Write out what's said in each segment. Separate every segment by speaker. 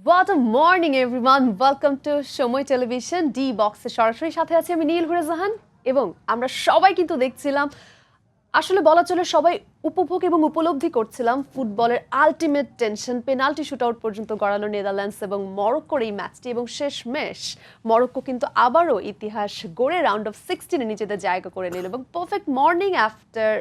Speaker 1: What a morning everyone. Welcome to সময় television D বক্সে সরাসরি সাথে আছি আমি নীল হুরে জাহান এবং আমরা সবাই কিন্তু দেখছিলাম আসলে বলা চলে সবাই উপভোগ এবং উপলব্ধি করছিলাম ফুটবলের আলটিমেট টেনশন পেনাল্টি শুটআউট পর্যন্ত গড়ালো নেদারল্যান্ডস এবং মরক্কোর এই ম্যাচটি এবং শেষমেশ মরক্কো কিন্তু আবারও ইতিহাস গড়ে রাউন্ড অফ 16 নিজেদের জায়গা করে নিল এবং perfect morning after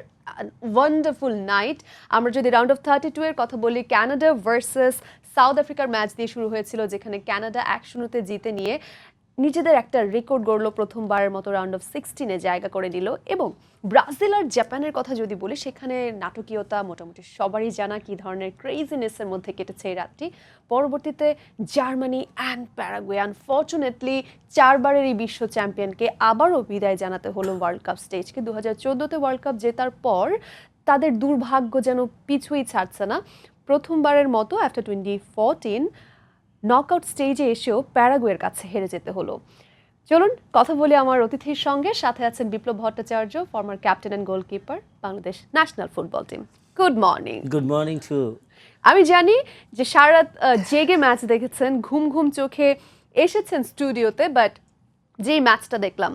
Speaker 1: wonderful night. আমরা যদি রাউন্ড অফ 32 এর কথা বলি কানাডা ভার্সেস সাউথ আফ্রিকার ম্যাচ দিয়ে শুরু হয়েছিল যেখানে কানাডা 1-0 জিতে নিয়ে নিজেদের একটা রেকর্ড গড়ল, প্রথমবারের মতো রাউন্ড অফ 16 জায়গা করে নিল। এবং ব্রাজিল আর জাপানের কথা যদি বলি সেখানে নাটকীয়তা মোটামুটি সবারই জানা কী ধরনের ক্রেজিনেসের মধ্যে কেটেছে এই রাতটি। পরবর্তীতে জার্মানি অ্যান্ড প্যারাগুয়ে আনফর্চুনেটলি 4বারের এই বিশ্ব চ্যাম্পিয়নকে আবারও বিদায় জানাতে হলো ওয়ার্ল্ড কাপ স্টেজকে। 2014তে ওয়ার্ল্ড কাপ জেতার পর তাদের দুর্ভাগ্য যেন পিছুই ছাড়ছে না। প্রথমবারের মতো আফটার 2014 নকআউট স্টেজে এসেও প্যারাগুয়ের কাছে হেরে যেতে হলো। চলুন কথা বলি আমার অতিথির সঙ্গে। সাথে আছেন Biplab Bhattacharya, former captain and goalkeeper Bangladesh national football team. Good morning.
Speaker 2: Good morning too.
Speaker 1: আমি জানি যে সারা রাত জেগে ম্যাচ দেখেছেন, ঘুম ঘুম চোখে এসেছেন স্টুডিওতে, বাট যেই ম্যাচটা দেখলাম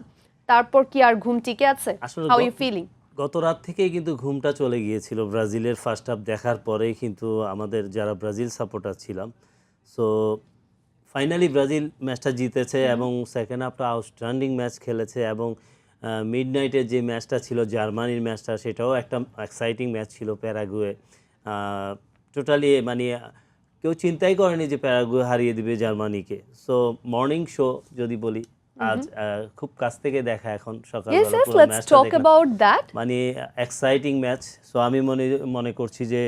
Speaker 1: তারপর কি আর ঘুম টিকে আছে? How you feeling?
Speaker 2: গত রাত থেকেই কিন্তু ঘুমটা চলে গিয়েছিল ব্রাজিলের ফার্স্ট হাফ দেখার পরেই, কিন্তু আমাদের যারা ব্রাজিল সাপোর্টার ছিলাম, সো ফাইনালি ব্রাজিল ম্যাচটা জিতেছে এবং সেকেন্ড হাফটা আউটস্ট্যান্ডিং ম্যাচ খেলেছে এবং মিডনাইটের যে ম্যাচটা ছিল জার্মানির ম্যাচটা, সেটাও একটা এক্সাইটিং ম্যাচ ছিল। প্যারাগুয়ে টোটালি মানে কেউ চিন্তাই করেনি যে প্যারাগুয়ে হারিয়ে দিবে জার্মানিকে। সো মর্নিং শো যদি বলি, আজ খুব কাছ থেকে দেখা এখন সকালবেলা মানে এক্সাইটিং ম্যাচ। সো আমি মনে করছি যে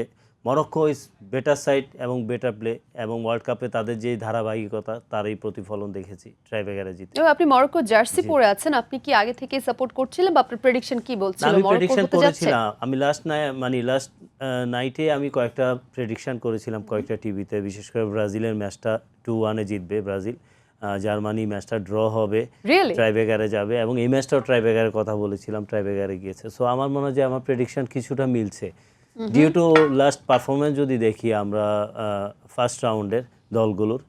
Speaker 2: মরক্কো ইজ বেটার সাইড এবং বেটার প্লে এবং ওয়ার্ল্ড কাপে তাদের যে ধারাবাহিকতা তারই প্রতিফলন দেখেছি ট্রাইব্রেকারে জিতে।
Speaker 1: আপনি মরক্কো জার্সি পরে আছেন, আপনি কি আগে থেকে সাপোর্ট করছিলেন বা আপনার প্রেডিকশন কি বলছিল?
Speaker 2: আমি প্রেডিকশন করেছিলাম, আমি লাস্ট নাইটে আমি কয়েকটা প্রেডিকশন করেছিলাম কয়েকটা টিভিতে, বিশেষ করে ব্রাজিলের ম্যাচটা 2-1 জিতবে ব্রাজিল, জার্মানি ম্যাচটা ড্র হবে, ট্রাইব্রেকারে যাবে এবং এই ম্যাচটাও ট্রাইব্রেকারের কথা বলেছিলাম, ট্রাইব্রেকারে গিয়েছে। সো আমার মনে হয় যে আমার প্রেডিকশন কিছুটা মিলছে ডিউ টু লাস্ট পারফরমেন্স। যদি দেখি আমরা ফার্স্ট রাউন্ডের দলগুলোর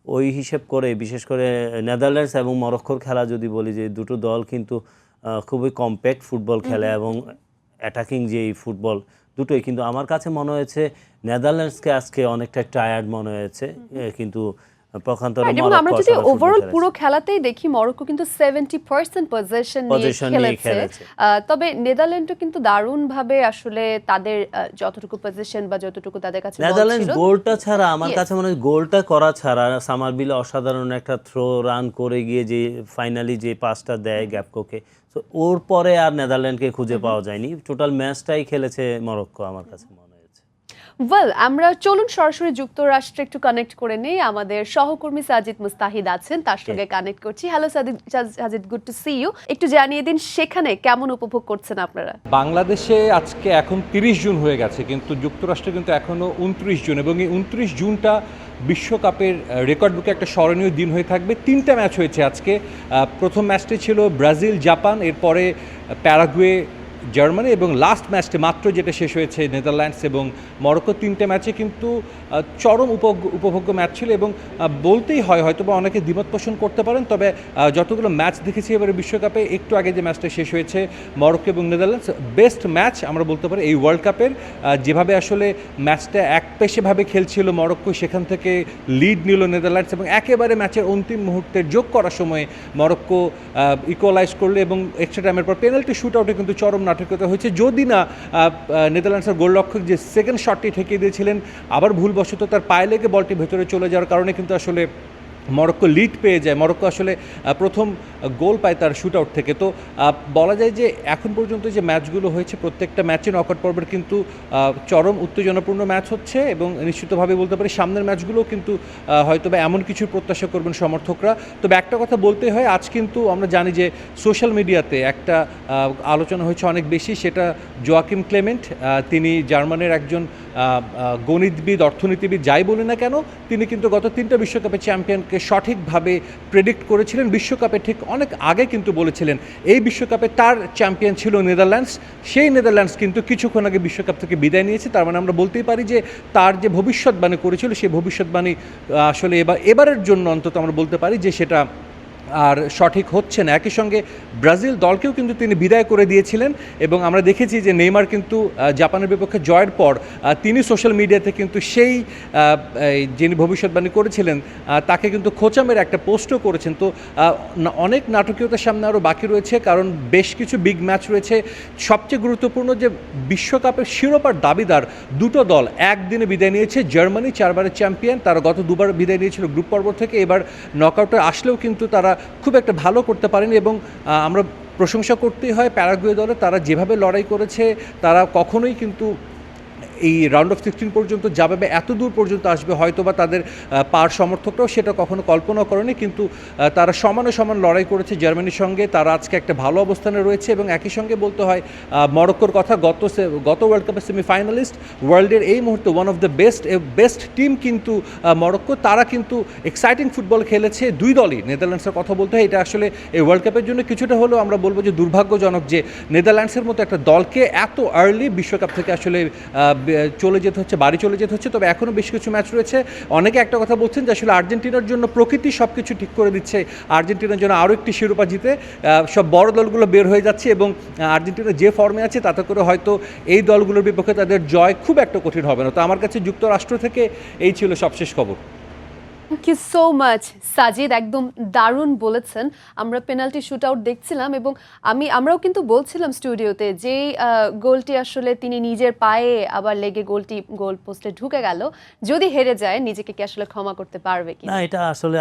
Speaker 2: ওই হিসেব করে, বিশেষ করে নেদারল্যান্ডস এবং মরক্কোর খেলা যদি বলি, যে দুটো দল কিন্তু খুবই কম্প্যাক্ট ফুটবল খেলে এবং অ্যাটাকিং যেই ফুটবল দুটোই, কিন্তু আমার কাছে মনে হয়েছে নেদারল্যান্ডসকে আজকে অনেকটা টায়ার্ড মনে হয়েছে, কিন্তু
Speaker 1: আমরা যদি ওভারঅল পুরো খেলাতেই দেখি মরক্কো কিন্তু 70% পজিশন নিয়ে খেলেছে, তবে নেদারল্যান্ডও কিন্তু দারুণভাবে আসলে তাদের যতটুকু পজিশন বা যতটুকু তাদের কাছে
Speaker 2: নেদারল্যান্ডস গোলটা ছাড়া আমার কাছে মনে হয় গোলটা করা ছাড়া সামারবিলে অসাধারণ একটা থ্রো রান করে গিয়ে যে ফাইনালি যে পাসটা দেয় গ্যাপকোকে, তো ওর পরে আর নেদারল্যান্ডকে খুঁজে পাওয়া যায়নি। টোটাল ম্যাচটাই খেলেছে মরক্কো আমার কাছে মনে হয়।
Speaker 1: ওয়েল, আমরা চলুন সরাসরি যুক্তরাষ্ট্রে একটু কানেক্ট করে নেই। আমাদের সহকর্মী সাজিদ মুস্তাহিদ আছেন, তার সঙ্গে কানেক্ট করছি। Hello Sajid, good to see you. একটু জানিয়ে দিন সেখানে কেমন উপভোগ করছেন আপনারা?
Speaker 3: বাংলাদেশে আজকে এখন 30 জুন হয়ে গেছে, কিন্তু যুক্তরাষ্ট্রে কিন্তু এখনও 29 জুন, এবং এই 29 জুনটা বিশ্বকাপের রেকর্ড বুকে একটা স্মরণীয় দিন হয়ে থাকবে। 3টা ম্যাচ হয়েছে আজকে। প্রথম ম্যাচটি ছিল ব্রাজিল জাপান, এরপরে প্যারাগুয়ে জার্মানি, এবং লাস্ট ম্যাচটি মাত্র যেটা শেষ হয়েছে নেদারল্যান্ডস এবং মরক্কো। 3টে ম্যাচে কিন্তু চরম উপভোগ্য ম্যাচ ছিল এবং বলতেই হয়, হয়তো বা অনেকে দ্বিমত পোষণ করতে পারেন, তবে যতগুলো ম্যাচ দেখেছি এবারে বিশ্বকাপে, একটু আগে যে ম্যাচটা শেষ হয়েছে মরক্কো এবং নেদারল্যান্ডস, বেস্ট ম্যাচ আমরা বলতে পারি এই ওয়ার্ল্ড কাপের। যেভাবে আসলে ম্যাচটা একপেশেভাবে খেলছিল মরক্কো, সেখান থেকে লিড নিল নেদারল্যান্ডস এবং একেবারে ম্যাচের অন্তিম মুহূর্তে যোগ করার সময় মরক্কো ইকুয়ালাইজ করলো এবং এক্সট্রা টাইমের পর পেনাল্টি শুট আউটে কিন্তু চরম নাটকীয়তা হয়েছে। যদি না নেদারল্যান্ডসের গোলরক্ষক যে সেকেন্ড শটটি ঠেকিয়ে দিয়েছিলেন, আবার ভুলবশত তার পায়ে লেগে বলটি ভেতরে চলে যাওয়ার কারণে কিন্তু আসলে মরক্কো লিড পেয়ে যায়। মরক্কো আসলে প্রথম গোল পায় তার শুট আউট থেকে। তো বলা যায় যে এখন পর্যন্ত যে ম্যাচগুলো হয়েছে প্রত্যেকটা ম্যাচে নকআউট পর্বের কিন্তু চরম উত্তেজনাপূর্ণ ম্যাচ হচ্ছে এবং নিশ্চিতভাবে বলতে পারি সামনের ম্যাচগুলোও কিন্তু হয়তো বা এমন কিছু প্রত্যাশা করবেন সমর্থকরা। তবে একটা কথা বলতে হয়, আজ কিন্তু আমরা জানি যে সোশ্যাল মিডিয়াতে একটা আলোচনা হয়েছে অনেক বেশি, সেটা জোয়াকিম ক্লেমেন্ট, তিনি জার্মানির একজন গণিতবিদ, অর্থনীতিবিদ যাই বলি না কেন, তিনি কিন্তু গত 3টা বিশ্বকাপের চ্যাম্পিয়নকে সঠিকভাবে প্রেডিক্ট করেছিলেন। বিশ্বকাপে ঠিক অনেক আগে কিন্তু বলেছিলেন এই বিশ্বকাপে তার চ্যাম্পিয়ন ছিল নেদারল্যান্ডস, সেই নেদারল্যান্ডস কিন্তু কিছুক্ষণ আগে বিশ্বকাপ থেকে বিদায় নিয়েছে। তার মানে আমরা বলতেই পারি যে তার যে ভবিষ্যৎবাণী করেছিল সেই ভবিষ্যৎবাণী আসলে এবারের জন্য অন্তত আমরা বলতে পারি যে সেটা আর সঠিক হচ্ছে না। একই সঙ্গে ব্রাজিল দলকেও কিন্তু তিনি বিদায় করে দিয়েছিলেন এবং আমরা দেখেছি যে নেইমার কিন্তু জাপানের বিপক্ষে জয়ের পর তিনি সোশ্যাল মিডিয়াতে কিন্তু সেই যিনি ভবিষ্যৎবাণী করেছিলেন তাকে কিন্তু খোঁচা মেরে একটা পোস্টও করেছেন। তো অনেক নাটকীয়তার সামনে আরও বাকি রয়েছে, কারণ বেশ কিছু বিগ ম্যাচ রয়েছে। সবচেয়ে গুরুত্বপূর্ণ যে বিশ্বকাপের শিরোপার দাবিদার দুটো দল একদিনে বিদায় নিয়েছে। জার্মানি 4বারের চ্যাম্পিয়ন, তারা গত 2বার বিদায় নিয়েছিল গ্রুপ পর্ব থেকে, এবার নকআউটে আসলেও কিন্তু তারা খুব একটা ভালো করতে পারেনি এবং আমরা প্রশংসা করতেই হয় প্যারাগুয়ে দলে। তারা যেভাবে লড়াই করেছে তারা কখনোই কিন্তু এই রাউন্ড অফ 16 পর্যন্ত যাবে বা এত দূর পর্যন্ত আসবে হয়তোবা তাদের পার সমর্থকরাও সেটা কখনো কল্পনা করেনি, কিন্তু তারা সমানে সমান লড়াই করেছে জার্মানির সঙ্গে। তারা আজকে একটা ভালো অবস্থানে রয়েছে এবং একই সঙ্গে বলতে হয় মরক্কোর কথা, গত ওয়ার্ল্ড কাপের সেমিফাইনালিস্ট, ওয়ার্ল্ডের এই মুহূর্তে one of the best team কিন্তু মরক্কো। তারা কিন্তু এক্সাইটিং ফুটবল খেলেছে দুই দলই। নেদারল্যান্ডসের কথা বলতে হয়, এটা আসলে এই ওয়ার্ল্ড কাপের জন্য কিছুটা হলেও আমরা বলবো যে দুর্ভাগ্যজনক যে নেদারল্যান্ডসের মতো একটা দলকে এত আর্লি বিশ্বকাপ থেকে আসলে চলে যেতে হচ্ছে, বাড়ি চলে যেতে হচ্ছে। তবে এখনও বেশ কিছু ম্যাচ রয়েছে। অনেকে একটা কথা বলছেন যে আসলে আর্জেন্টিনার জন্য প্রকৃতি সব কিছু ঠিক করে দিচ্ছে, আর্জেন্টিনার জন্য আরও একটি শিরোপা জিতে সব বড় দলগুলো বের হয়ে যাচ্ছে এবং আর্জেন্টিনা যে ফর্মে আছে তাতে করে হয়তো এই দলগুলোর বিপক্ষে তাদের জয় খুব একটা কঠিন হবে না। তো আমার কাছে যুক্তরাষ্ট্র থেকে এই ছিল সবশেষ খবর।
Speaker 1: Thank you so much Sajid, একদম দারুণ বলেছেন। আমরা পেনাল্টি শুট আউট দেখছিলাম এবং আমরাও কিন্তু বলছিলাম স্টুডিওতে যে গোলটি আসলে তিনি নিজের পায়ে আবার লেগে গোল পোস্টে ঢুকে গেল। যদি হেরে যায় নিজেকে কি আসলে ক্ষমা করতে পারবে কি
Speaker 2: না, এটা আসলে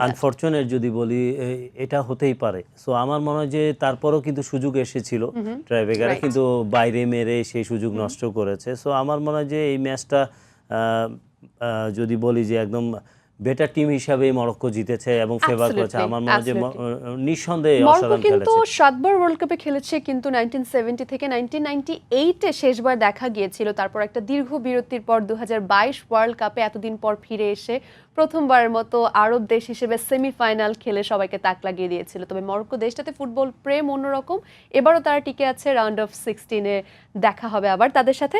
Speaker 2: আনফরচুনেট যদি বলি, এটা হতেই পারে। সো আমার মনে হয় যে তারপরও কিন্তু সুযোগ এসেছিল, ট্রাইবেগারা কিন্তু বাইরে মেরে সেই সুযোগ নষ্ট করেছে। সো আমার মনে হয় যে এই ম্যাচটা যদি বলি যে একদম বেটার টিম হিসাবে মরক্কো জিতেছে এবং ফেভার করেছে। আমার মনে হয় যে নিঃসন্দেহে
Speaker 1: মরক্কো কিন্তু 7বার ওয়ার্ল্ড কাপে খেলেছে, কিন্তু 1970 থেকে 1998-এ শেষবার দেখা গিয়েছিল। তারপর একটা দীর্ঘ বিরতির পর 2022 ওয়ার্ল্ড কাপে এতদিন পর ফিরে এসে প্রথমবারের মতো আরব দেশ হিসেবে সেমিফাইনাল খেলে সবাইকে তাক লাগিয়ে দিয়েছিল। তবে মরক্কো দেশটাতে ফুটবল প্রেম অন্যরকম। এবারও তারা টিকে আছে, রাউন্ড অফ 16-এ দেখা হবে আবার তাদের সাথে।